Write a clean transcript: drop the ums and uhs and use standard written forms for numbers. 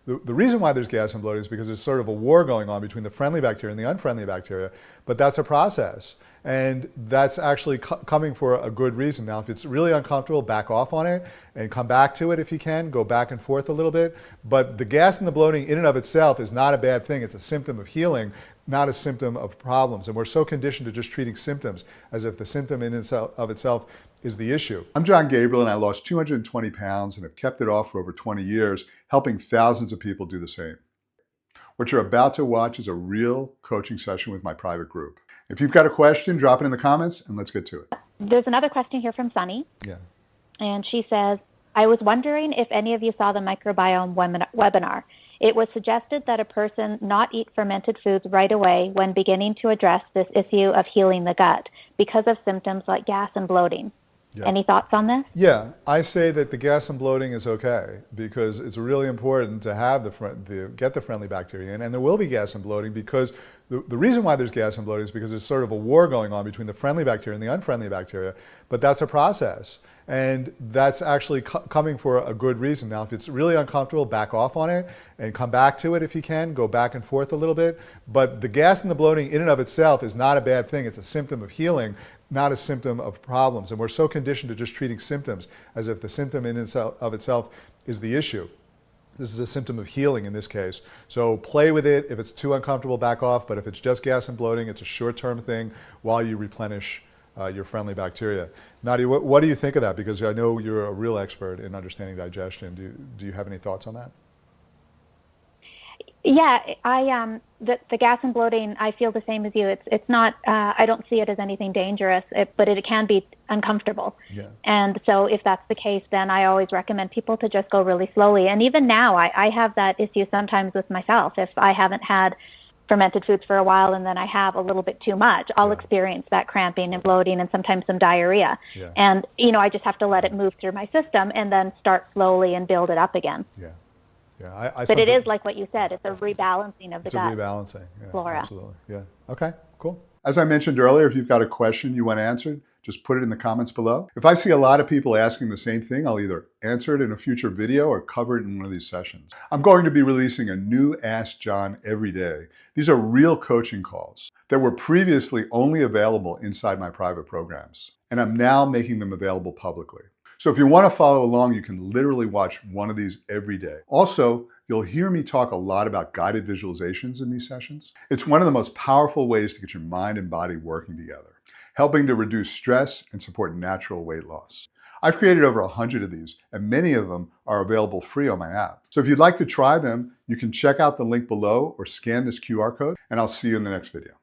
The reason why there's gas and bloating is because there's sort of a war going on between the friendly bacteria and the unfriendly bacteria, but that's a process. And that's actually coming for a good reason. Now, if it's really uncomfortable, back off on it and come back to it if you can, go back and forth a little bit. But the gas and the bloating in and of itself is not a bad thing. It's a symptom of healing, not a symptom of problems. And we're so conditioned to just treating symptoms as if the symptom in of itself is the issue. I'm Jon Gabriel, and I lost 220 pounds and have kept it off for over 20 years, helping thousands of people do the same. What you're about to watch is a real coaching session with my private group. If you've got a question, drop it in the comments and let's get to it. There's another question here from Sunny. Yeah. And she says, I was wondering if any of you saw the microbiome webinar. It was suggested that a person not eat fermented foods right away when beginning to address this issue of healing the gut because of symptoms like gas and bloating. Yeah. Any thoughts on this? Yeah, I say that the gas and bloating is okay because it's really important to have get the friendly bacteria in, and there will be gas and bloating because the reason why there's gas and bloating is because there's sort of a war going on between the friendly bacteria and the unfriendly bacteria, but that's a process. And that's actually coming for a good reason. Now, if it's really uncomfortable, back off on it and come back to it if you can, go back and forth a little bit. But the gas and the bloating in and of itself is not a bad thing. It's a symptom of healing, not a symptom of problems. And we're so conditioned to just treating symptoms as if the symptom in of itself is the issue. This is a symptom of healing in this case. So play with it. If it's too uncomfortable, back off. But if it's just gas and bloating, it's a short-term thing while you replenish your friendly bacteria. Nadia, what do you think of that? Because I know you're a real expert in understanding digestion. Do you have any thoughts on that? Yeah, the gas and bloating, I feel the same as you. It's not, I don't see it as anything dangerous, but it can be uncomfortable. Yeah. And so if that's the case, then I always recommend people to just go really slowly. And even now, I have that issue sometimes with myself. If I haven't had fermented foods for a while and then I have a little bit too much, I'll experience that cramping and bloating and sometimes some diarrhea. Yeah. And, I just have to let it move through my system and then start slowly and build it up again. Yeah. Yeah. But it is like what you said, it's a rebalancing of the gut. It's a rebalancing. Yeah, flora. Absolutely. Yeah. Okay, cool. As I mentioned earlier, if you've got a question you want answered, just put it in the comments below. If I see a lot of people asking the same thing, I'll either answer it in a future video or cover it in one of these sessions. I'm going to be releasing a new Ask Jon every day. These are real coaching calls that were previously only available inside my private programs, and I'm now making them available publicly. So if you want to follow along, you can literally watch one of these every day. Also, you'll hear me talk a lot about guided visualizations in these sessions. It's one of the most powerful ways to get your mind and body working together, helping to reduce stress and support natural weight loss. I've created over 100 of these, and many of them are available free on my app. So if you'd like to try them, you can check out the link below or scan this QR code, and I'll see you in the next video.